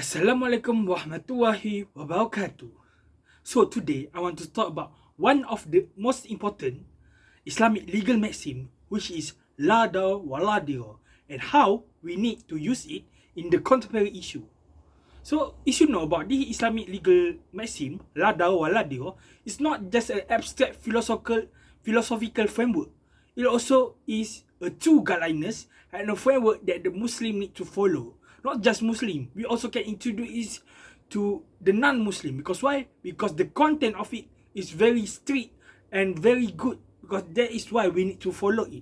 Assalamualaikum warahmatullahi wabarakatuh. So today I want to talk about one of the most important Islamic legal maxim, which is la dar wala dirar, and how we need to use it in the contemporary issue. So you should know about the Islamic legal maxim, la dar wala dirar, is not just an abstract philosophical framework. It also is a true guidelines and a framework that the Muslim need to follow. Not just Muslim, we also can introduce to the non-Muslim. Because why? Because the content of it is very strict and very good. Because that is why we need to follow it.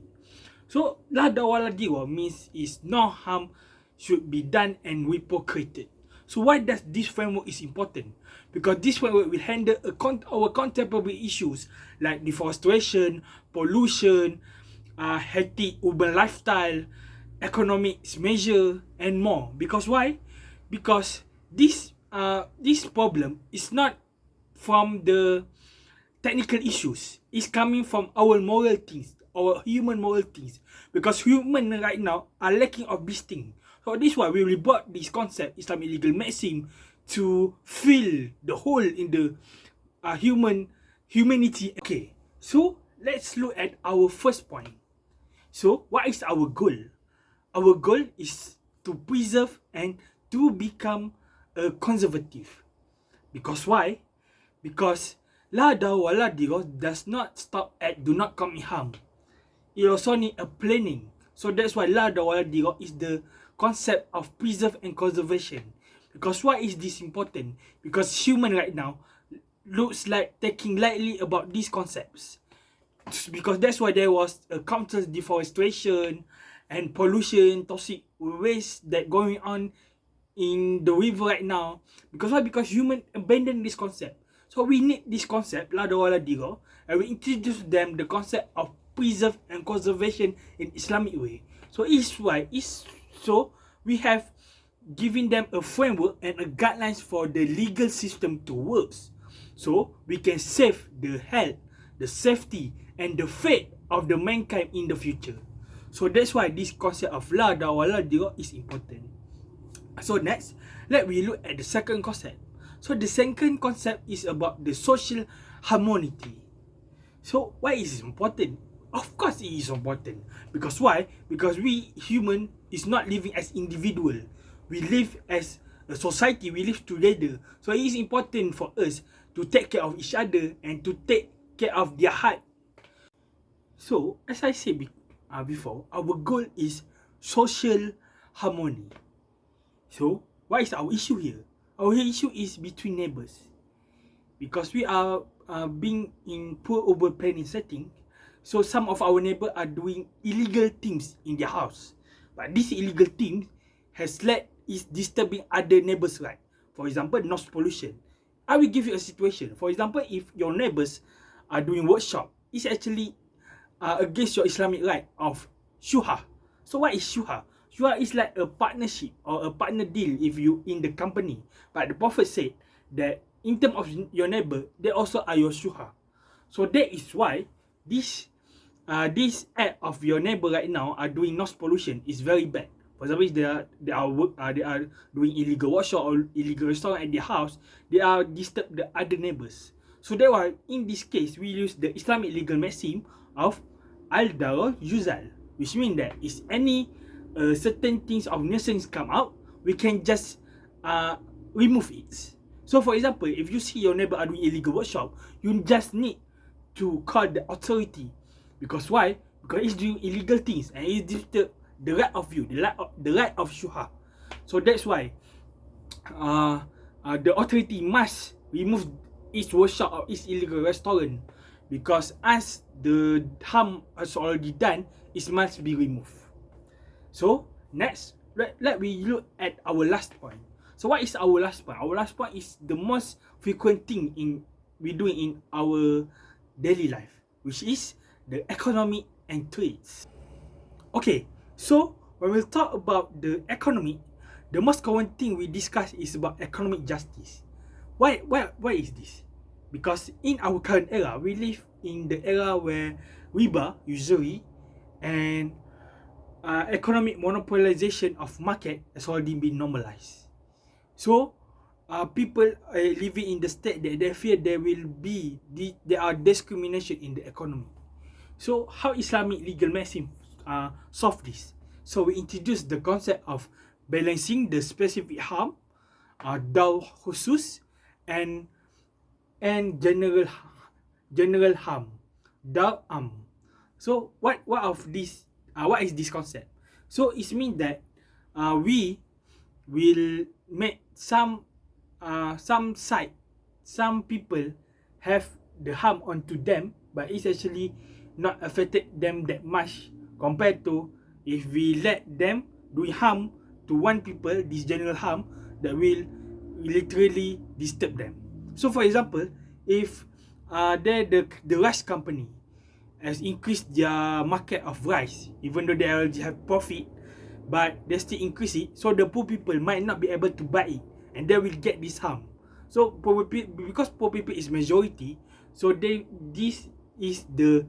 So, la dawala diwa means is no harm should be done and reciprocated. So why does this framework is important? Because this framework will handle our contemporary issues like deforestation, pollution, hectic urban lifestyle, economic measure, and more. Because why? Because this problem is not from the technical issues. It's coming from our moral things, our human moral things. Because human right now are lacking of this thing. So this is why we brought this concept, Islamic legal maxim, to fill the hole in the humanity. Okay, so let's look at our first point. So what is our goal? Our goal is to preserve and to become a conservative. Because why? Because la dar wala dirar does not stop at do not commit harm. It also need a planning. So that's why la dar wala dirar is the concept of preserve and conservation. Because why is this important? Because human right now looks like taking lightly about these concepts. Because that's why there was a countless deforestation and pollution, toxic waste that going on in the river right now. Because why? Because human abandon this concept. So we need this concept, la dar wala dirar, and we introduce them the concept of preserve and conservation in Islamic way. So we have given them a framework and a guidelines for the legal system to work. So we can save the health, the safety, and the fate of the mankind in the future. So that's why this concept of la dar wala dirar is important. So next, let we look at the second concept. So the second concept is about the social harmony. So why is it important? Of course it is important. Because why? Because we human is not living as individual. We live as a society. We live together. So it is important for us to take care of each other and to take care of their heart. So as I said before, our goal is social harmony. So what is our issue here? Our issue is between neighbors. Because we are being in poor urban planning setting, so some of our neighbors are doing illegal things in their house. But this illegal thing is disturbing other neighbors' right. For example, noise pollution. I will give you a situation. For example, if your neighbors are doing workshop, it's actually against your Islamic right of shuha. So what is shuha? Shuha is like a partnership or a partner deal if you in the company. But the Prophet said that in terms of your neighbor, they also are your shuha. So that is why this act of your neighbor right now are doing noise pollution is very bad. For example, they are doing illegal workshop or illegal restaurant at their house, they are disturb the other neighbors. So that's why in this case we use the Islamic legal maxim of al-darar yuzal, which means that is any certain things of nuisance come out, we can just remove it. So for example, if you see your neighbor are doing illegal workshop, you just need to call the authority. Because why? Because it's doing illegal things and it's disturb the right of you, the right of shuha. So that's why the authority must remove its workshop or its illegal restaurant. Because as the harm has already done, it must be removed. So next, let we look at our last point. So what is our last point? Our last point is the most frequent thing we doing in our daily life, which is the economy and trades. Okay, so when we talk about the economy, the most common thing we discuss is about economic justice. Why is this? Because in our current era, we live in the era where riba, usury, and economic monopolization of market has already been normalized. So people living in the state that they fear there are discrimination in the economy. So how Islamic legal maxim solve this? So we introduce the concept of balancing the specific harm, daw khusus, and general harm, daw am. So what is this concept? So it means that we will make some people have the harm onto them, but it's actually not affected them that much compared to if we let them do harm to one people, this general harm that will literally disturb them. So for example, if the rice company has increased their market of rice, even though they already have profit, but they still increase it, so the poor people might not be able to buy it, and they will get this harm. So because poor people is majority, so this is the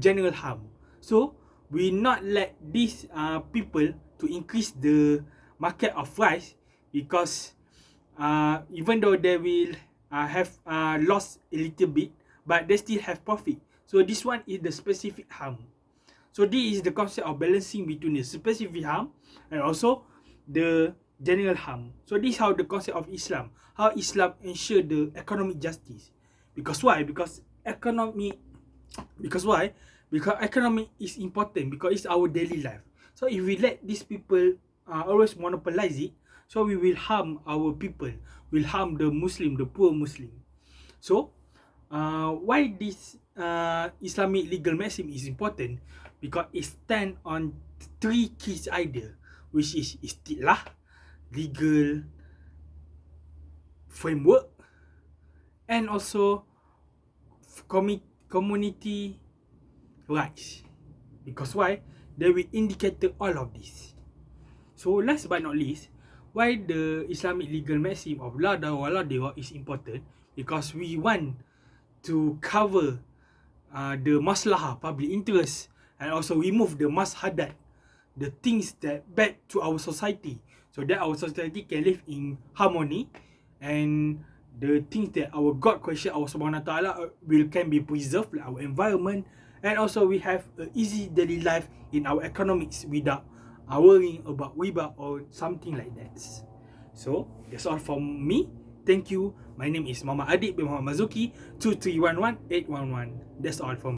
general harm. So we not let these people to increase the market of rice, because even though they will have lost a little bit, but they still have profit. So this one is the specific harm. So this is the concept of balancing between the specific harm and also the general harm. So this is how the concept of Islam, how Islam ensure the economic justice. Because why? Because economy. Because why? Because economy is important, because it's our daily life. So if we let these people always monopolize it, so we will harm our people, will harm the Muslim, the poor Muslim. So why this Islamic legal maxim is important? Because it stand on three key ideas, which is istilah, legal framework, and also community rights. Because why? They will indicate all of this. So last but not least, why the Islamic legal maxim of la dar wa la dirar is important? Because we want to cover the maslahah, public interest, and also remove the mashadat, the things that bad to our society, so that our society can live in harmony, and the things that our God creation, our Subhanahu Wa Taala, can be preserved, like our environment, and also we have an easy daily life in our economics without worrying about riba or something like that. So that's all from me. Thank you. My name is Mama Adik bin Muhammad Mazuki, 2311811. That's all from me.